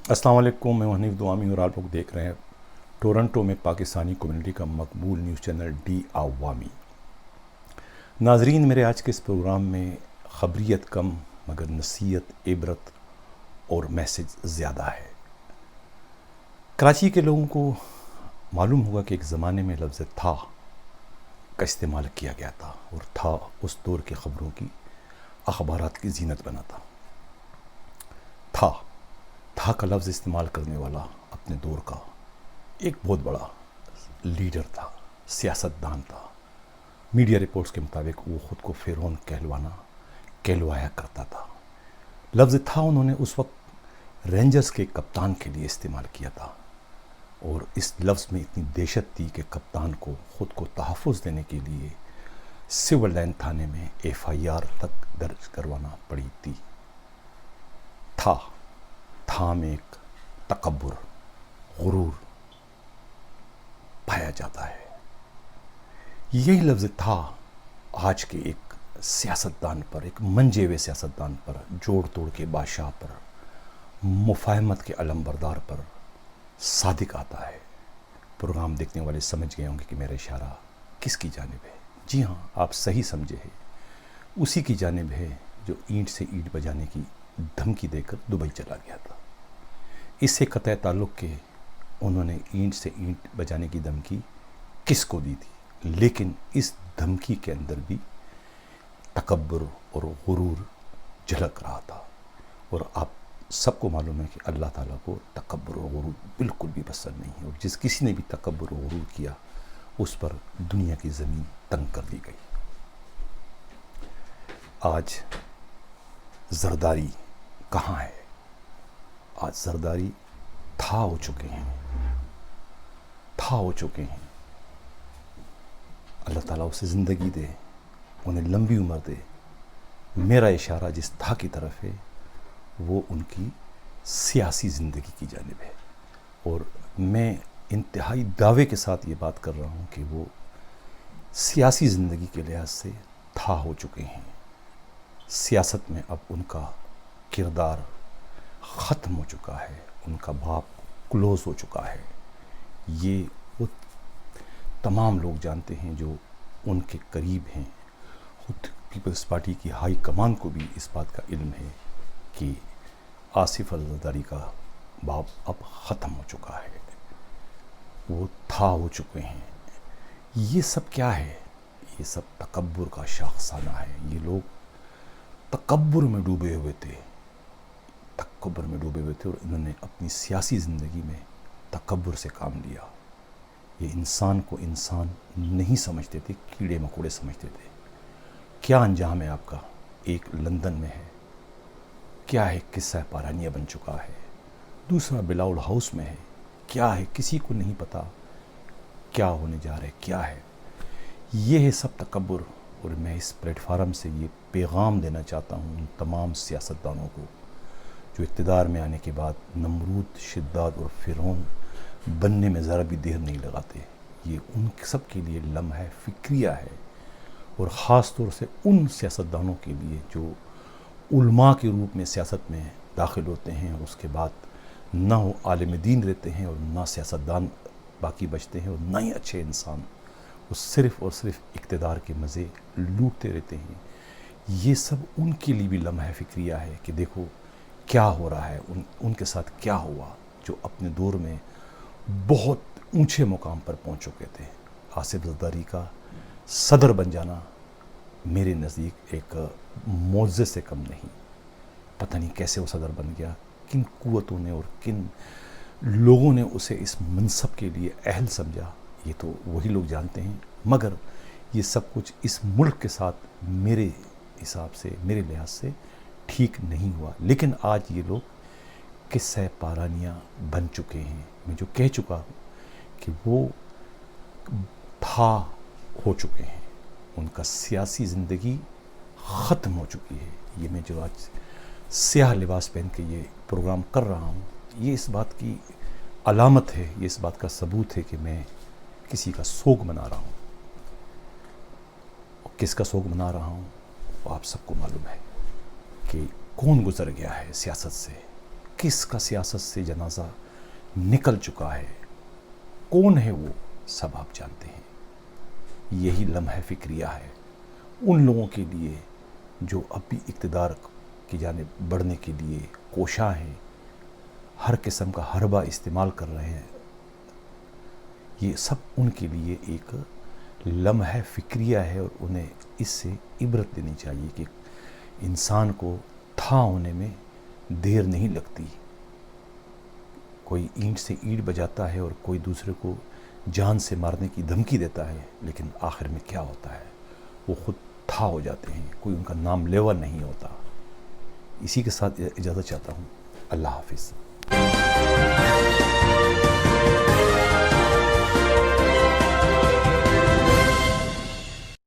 अस्सलाम वालेकुम, मैं हनीफ दुआमी और आप लोग देख रहे हैं टोरंटो में पाकिस्तानी कम्युनिटी का मकबूल न्यूज़ चैनल डी आवामी। नाजरीन, मेरे आज के इस प्रोग्राम में ख़बरियत कम मगर नसीहत, इबरत और मैसेज ज़्यादा है। कराची के लोगों को मालूम होगा कि एक ज़माने में लफ्ज़ था का इस्तेमाल किया गया था और था उस दौर की ख़बरों की, अखबारात की जीनत बना था का लफ्ज़ इस्तेमाल करने वाला अपने दौर का एक बहुत बड़ा लीडर था, सियासतदान था। मीडिया रिपोर्ट्स के मुताबिक वो ख़ुद को फ़िरौन कहलवाया करता था। लफ्ज़ था उन्होंने उस वक्त रेंजर्स के कप्तान के लिए इस्तेमाल किया था और इस लफ्ज़ में इतनी दहशत थी कि कप्तान को ख़ुद को तहफ़्फ़ुज़ देने के लिए सिविल लाइन थाने में FIR तक दर्ज करवाना पड़ी थी। था में एक तकब्बुर, गुरूर पाया जाता है। यही लफ्ज़ था आज के एक सियासतदान पर, एक मंजे हुए सियासतदान पर, जोड़ तोड़ के बादशाह पर, मुफाहमत के अलमबरदार पर सादिक आता है। प्रोग्राम देखने वाले समझ गए होंगे कि मेरा इशारा किसकी जानिब है। जी हाँ, आप सही समझे हैं, उसी की जानिब है जो ईंट से ईंट बजाने की धमकी देकर दुबई चला गया था। इससे कतई ताल्लुक़ के उन्होंने ईंट से ईंट बजाने की धमकी किसको दी थी, लेकिन इस धमकी के अंदर भी तकब्बुर और गुरूर झलक रहा था। और आप सबको मालूम है कि अल्लाह ताला को तकब्बुर और गुरूर बिल्कुल भी पसंद नहीं है और जिस किसी ने भी तकब्बुर और गुरूर किया उस पर दुनिया की ज़मीन तंग कर दी गई। आज ज़रदारी कहाँ है? आज ज़रदारी था हो चुके हैं। अल्लाह ताला उसे ज़िंदगी दे, उन्हें लंबी उम्र दे। मेरा इशारा जिस था की तरफ है वो उनकी सियासी ज़िंदगी की जानिब है और मैं इंतहाई दावे के साथ ये बात कर रहा हूँ कि वो सियासी ज़िंदगी के लिहाज से था हो चुके हैं। सियासत में अब उनका किरदार ख़त्म हो चुका है, उनका भाव क्लोज़ हो चुका है। ये वो तमाम लोग जानते हैं जो उनके करीब हैं। खुद पीपल्स पार्टी की हाई कमान को भी इस बात का इल्म है कि आसिफ ज़रदारी का भाव अब ख़त्म हो चुका है, वो था हो चुके हैं। ये सब क्या है? ये सब तकब्बुर का शाखसाना है। ये लोग तकब्बुर में डूबे हुए थे और इन्होंने अपनी सियासी ज़िंदगी में तकब्बुर से काम लिया। ये इंसान को इंसान नहीं समझते थे, कीड़े मकोड़े समझते थे। क्या अंजाम है आपका? एक लंदन में है, क्या है किस्सा पारानिया बन चुका है। दूसरा बिलाउल हाउस में है, क्या है किसी को नहीं पता क्या होने जा रहा है, क्या है। ये है सब तकब्बुर। और मैं इस प्लेटफार्म से ये पैगाम देना चाहता हूँ उन तमाम सियासतदानों को जो इक़्तिदार में आने के बाद नमरूद, शिद्दात और फ़िरौन बनने में ज़रा भी देर नहीं लगाते। ये उन सब के लिए लम्हा फ़िक्रिया है और ख़ास तौर से उन सियासतदानों के लिए जो उलमा के रूप में सियासत में दाखिल होते हैं और उसके बाद ना वो आलिम दीन रहते हैं और ना सियासतदान बाकी बचते हैं और ना ही अच्छे इंसान, वो सिर्फ़ और सिर्फ इक़्तिदार के मज़े लूटते रहते हैं। ये सब उनके लिए भी लम्हा फ़िक्रिया है कि देखो क्या हो रहा है, उनके साथ क्या हुआ जो अपने दौर में बहुत ऊंचे मुकाम पर पहुंच चुके थे। आसिफ ज़रदारी का सदर बन जाना मेरे नज़दीक एक मौज़े से कम नहीं। पता नहीं कैसे वो सदर बन गया, किन कुव्वतों ने और किन लोगों ने उसे इस मनसब के लिए अहल समझा, ये तो वही लोग जानते हैं। मगर ये सब कुछ इस मुल्क के साथ मेरे हिसाब से, मेरे लिहाज से ठीक नहीं हुआ। लेकिन आज ये लोग किस्सा पारानिया बन चुके हैं। मैं जो कह चुका हूँ कि वो था हो चुके हैं, उनका सियासी ज़िंदगी ख़त्म हो चुकी है। ये मैं जो आज स्याह लिबास पहन के ये प्रोग्राम कर रहा हूँ, ये इस बात की अलामत है, ये इस बात का सबूत है कि मैं किसी का सोग मना रहा हूँ। और किसका सोग मना रहा हूँ वो आप सबको मालूम है कि कौन गुज़र गया है सियासत से, किस का सियासत से जनाजा निकल चुका है, कौन है वो सब आप जानते हैं। यही लम्हा फिक्रिया है उन लोगों के लिए जो अब भी इक़्तिदार की जानिब बढ़ने के लिए कोशा हैं, हर किस्म का हरबा इस्तेमाल कर रहे हैं। ये सब उनके लिए एक लम्हा फिक्रिया है और उन्हें इससे इबरत लेनी चाहिए कि इंसान को था होने में देर नहीं लगती। कोई ईंट से ईंट बजाता है और कोई दूसरे को जान से मारने की धमकी देता है, लेकिन आखिर में क्या होता है, वो खुद था हो जाते हैं, कोई उनका नाम लेवा नहीं होता। इसी के साथ इजाज़त चाहता हूँ। अल्लाह हाफिज़।